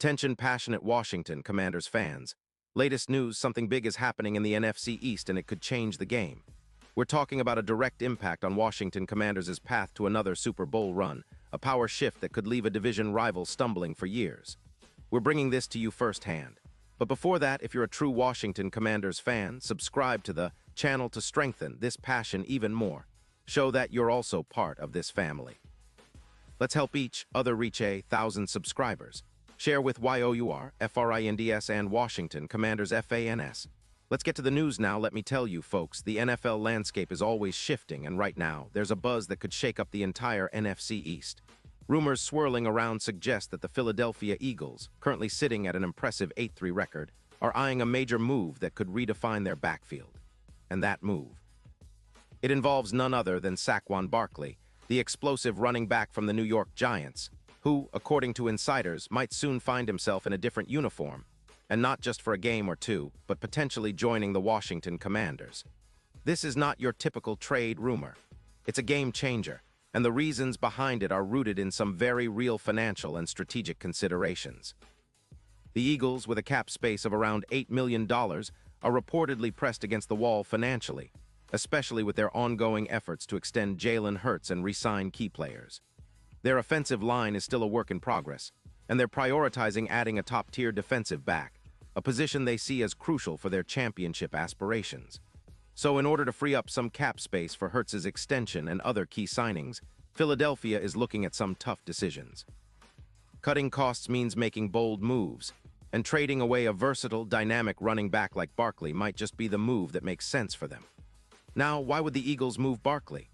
Attention passionate Washington Commanders fans. Latest news, something big is happening in the NFC East and it could change the game. We're talking about a direct impact on Washington Commanders' path to another Super Bowl run, a power shift that could leave a division rival stumbling for years. We're bringing this to you firsthand. But before that, if you're a true Washington Commanders fan, subscribe to the channel to strengthen this passion even more. Show that you're also part of this family. Let's help each other reach 1,000 subscribers. Share with YOUR, FRINDS, and Washington Commanders FANS. Let's get to the news now. Let me tell you, folks, the NFL landscape is always shifting, and right now, there's a buzz that could shake up the entire NFC East. Rumors swirling around suggest that the Philadelphia Eagles, currently sitting at an impressive 8-3 record, are eyeing a major move that could redefine their backfield. And that move. It involves none other than Saquon Barkley, the explosive running back from the New York Giants, who, according to insiders, might soon find himself in a different uniform, and not just for a game or two, but potentially joining the Washington Commanders. This is not your typical trade rumor. It's a game changer, and the reasons behind it are rooted in some very real financial and strategic considerations. The Eagles, with a cap space of around $8 million, are reportedly pressed against the wall financially, especially with their ongoing efforts to extend Jalen Hurts and re-sign key players. Their offensive line is still a work in progress, and they're prioritizing adding a top-tier defensive back, a position they see as crucial for their championship aspirations. So in order to free up some cap space for Hurts' extension and other key signings, Philadelphia is looking at some tough decisions. Cutting costs means making bold moves, and trading away a versatile, dynamic running back like Barkley might just be the move that makes sense for them. Now, why would the Eagles move Barkley?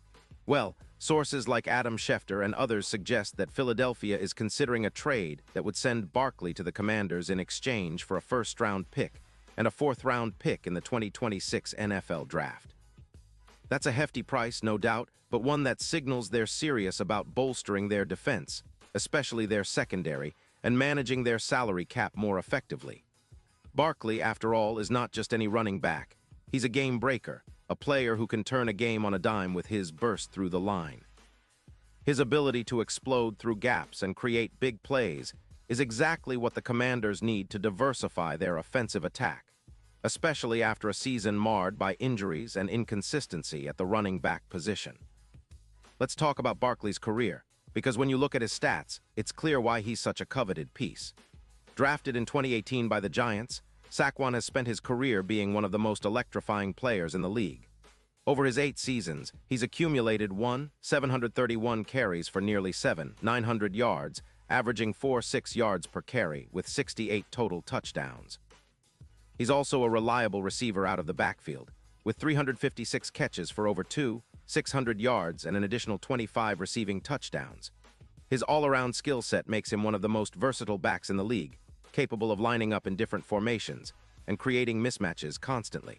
Well, sources like Adam Schefter and others suggest that Philadelphia is considering a trade that would send Barkley to the Commanders in exchange for a first-round pick and a fourth-round pick in the 2026 NFL Draft. That's a hefty price, no doubt, but one that signals they're serious about bolstering their defense, especially their secondary, and managing their salary cap more effectively. Barkley, after all, is not just any running back. He's a game breaker, a player who can turn a game on a dime with his burst through the line. His ability to explode through gaps and create big plays is exactly what the Commanders need to diversify their offensive attack, especially after a season marred by injuries and inconsistency at the running back position. Let's talk about Barkley's career, because when you look at his stats, it's clear why he's such a coveted piece. Drafted in 2018 by the Giants, Saquon has spent his career being one of the most electrifying players in the league. Over his 8 seasons, he's accumulated 731 carries for nearly 900 yards, averaging 4.6 yards per carry, with 68 total touchdowns. He's also a reliable receiver out of the backfield, with 356 catches for over 600 yards and an additional 25 receiving touchdowns. His all-around skill set makes him one of the most versatile backs in the league, capable of lining up in different formations and creating mismatches constantly.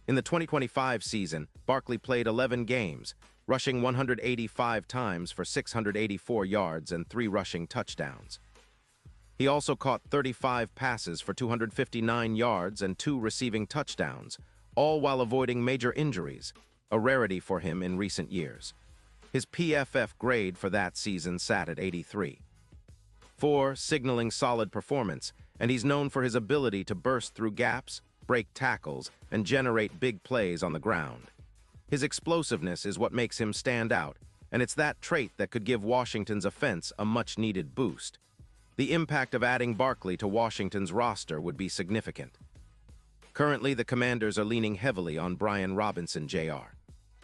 In the 2025 season, Barkley played 11 games, rushing 185 times for 684 yards and 3 rushing touchdowns. He also caught 35 passes for 259 yards and 2 receiving touchdowns, all while avoiding major injuries, a rarity for him in recent years. His PFF grade for that season sat at 83. Signaling solid performance, and he's known for his ability to burst through gaps, break tackles, and generate big plays on the ground. His explosiveness is what makes him stand out, and it's that trait that could give Washington's offense a much-needed boost. The impact of adding Barkley to Washington's roster would be significant. Currently, the Commanders are leaning heavily on Brian Robinson Jr.,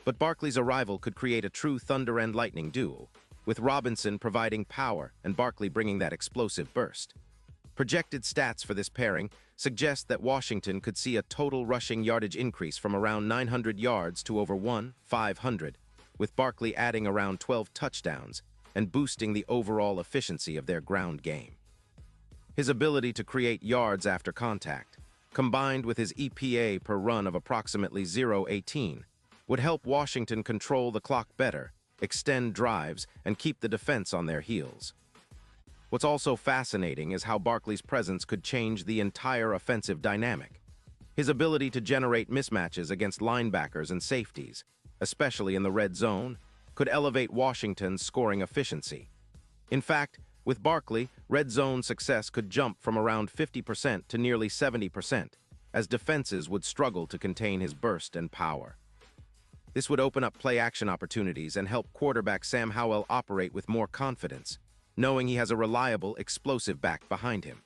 but Barkley's arrival could create a true thunder and lightning duo, with Robinson providing power and Barkley bringing that explosive burst. Projected stats for this pairing suggest that Washington could see a total rushing yardage increase from around 900 yards to over 500, with Barkley adding around 12 touchdowns and boosting the overall efficiency of their ground game. His ability to create yards after contact, combined with his EPA per run of approximately 0.18, would help Washington control the clock better, extend drives, and keep the defense on their heels. What's also fascinating is how Barkley's presence could change the entire offensive dynamic. His ability to generate mismatches against linebackers and safeties, especially in the red zone, could elevate Washington's scoring efficiency. In fact, With Barkley, red zone success could jump from around 50% to nearly 70%, as defenses would struggle to contain his burst and power. This would open up play-action opportunities and help quarterback Sam Howell operate with more confidence, knowing he has a reliable, explosive back behind him.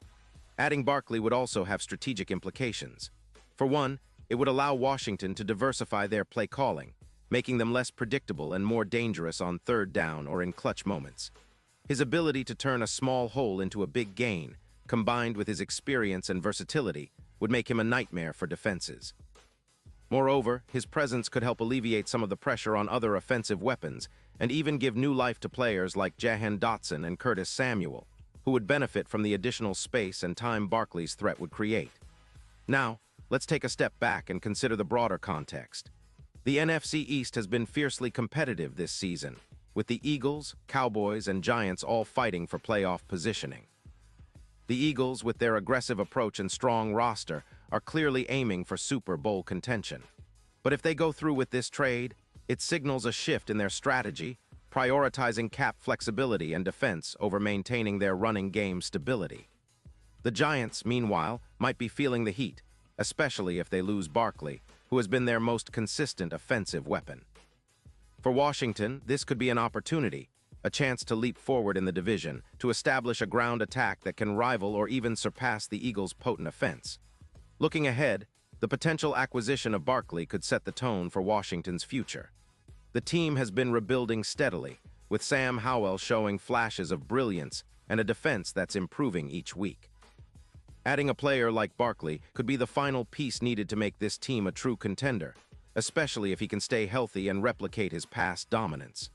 Adding Barkley would also have strategic implications. For one, it would allow Washington to diversify their play calling, making them less predictable and more dangerous on third down or in clutch moments. His ability to turn a small hole into a big gain, combined with his experience and versatility, would make him a nightmare for defenses. Moreover, his presence could help alleviate some of the pressure on other offensive weapons and even give new life to players like Jahan Dotson and Curtis Samuel, who would benefit from the additional space and time Barkley's threat would create. Now, let's take a step back and consider the broader context. The NFC East has been fiercely competitive this season, with the Eagles, Cowboys, and Giants all fighting for playoff positioning. The Eagles, with their aggressive approach and strong roster, are clearly aiming for Super Bowl contention. But if they go through with this trade, it signals a shift in their strategy, prioritizing cap flexibility and defense over maintaining their running game stability. The Giants, meanwhile, might be feeling the heat, especially if they lose Barkley, who has been their most consistent offensive weapon. For Washington, this could be an opportunity, a chance to leap forward in the division, to establish a ground attack that can rival or even surpass the Eagles' potent offense. Looking ahead, the potential acquisition of Barkley could set the tone for Washington's future. The team has been rebuilding steadily, with Sam Howell showing flashes of brilliance and a defense that's improving each week. Adding a player like Barkley could be the final piece needed to make this team a true contender, especially if he can stay healthy and replicate his past dominance.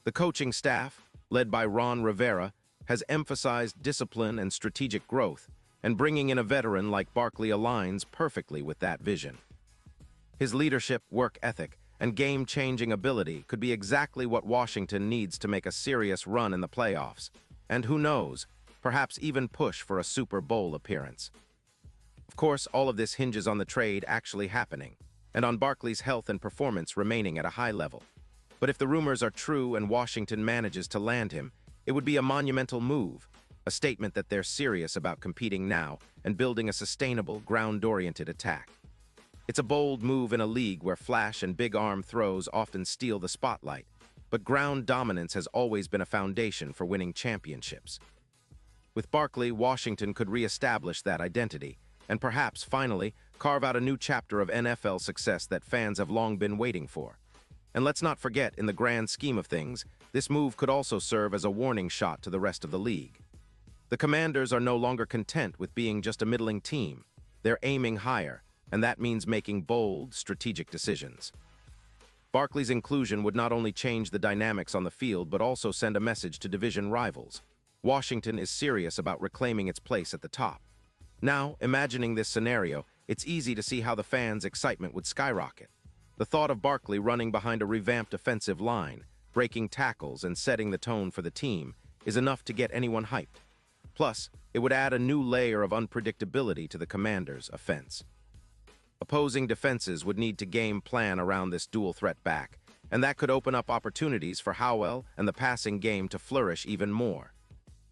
The coaching staff, led by Ron Rivera, has emphasized discipline and strategic growth, and bringing in a veteran like Barkley aligns perfectly with that vision. His leadership, work ethic, and game-changing ability could be exactly what Washington needs to make a serious run in the playoffs, and who knows, perhaps even push for a Super Bowl appearance. Of course, all of this hinges on the trade actually happening, and on Barkley's health and performance remaining at a high level. But if the rumors are true and Washington manages to land him, it would be a monumental move, a statement that they're serious about competing now and building a sustainable, ground-oriented attack. It's a bold move in a league where flash and big-arm throws often steal the spotlight, but ground dominance has always been a foundation for winning championships. With Barkley, Washington could re-establish that identity, and perhaps, finally, carve out a new chapter of NFL success that fans have long been waiting for. And let's not forget, in the grand scheme of things, this move could also serve as a warning shot to the rest of the league. The Commanders are no longer content with being just a middling team. They're aiming higher, and that means making bold, strategic decisions. Barkley's inclusion would not only change the dynamics on the field, but also send a message to division rivals. Washington is serious about reclaiming its place at the top. Now, imagining this scenario, it's easy to see how the fans' excitement would skyrocket. The thought of Barkley running behind a revamped offensive line, breaking tackles and setting the tone for the team is enough to get anyone hyped. Plus, it would add a new layer of unpredictability to the Commanders' offense. Opposing defenses would need to game plan around this dual-threat back, and that could open up opportunities for Howell and the passing game to flourish even more.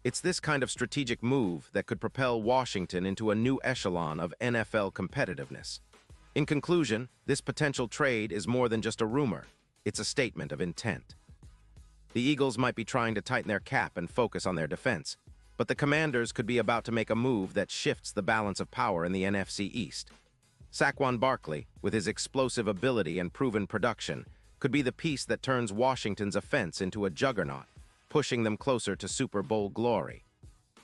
It's this kind of strategic move that could propel Washington into a new echelon of NFL competitiveness. In conclusion, this potential trade is more than just a rumor. It's a statement of intent. The Eagles might be trying to tighten their cap and focus on their defense, but the Commanders could be about to make a move that shifts the balance of power in the NFC East. Saquon Barkley, with his explosive ability and proven production, could be the piece that turns Washington's offense into a juggernaut, pushing them closer to Super Bowl glory.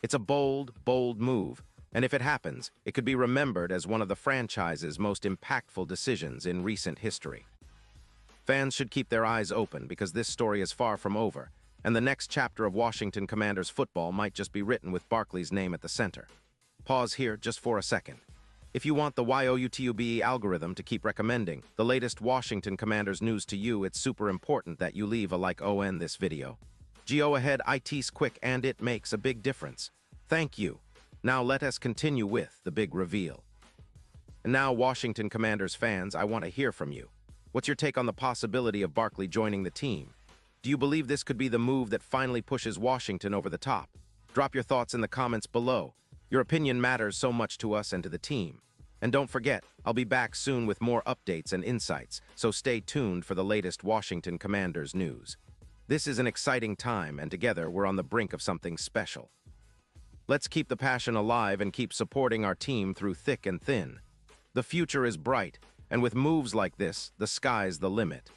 It's a bold move, and if it happens, it could be remembered as one of the franchise's most impactful decisions in recent history. Fans should keep their eyes open because this story is far from over, and the next chapter of Washington Commanders football might just be written with Barkley's name at the center. Pause here just for a second. If you want the YouTube algorithm to keep recommending the latest Washington Commanders news to you, it's super important that you leave a like on this video. Go ahead, it's quick and it makes a big difference. Thank you. Now let us continue with the big reveal. And now, Washington Commanders fans, I want to hear from you. What's your take on the possibility of Barkley joining the team? Do you believe this could be the move that finally pushes Washington over the top? Drop your thoughts in the comments below. Your opinion matters so much to us and to the team. And don't forget, I'll be back soon with more updates and insights, so stay tuned for the latest Washington Commanders news. This is an exciting time, and together we're on the brink of something special. Let's keep the passion alive and keep supporting our team through thick and thin. The future is bright, and with moves like this, the sky's the limit.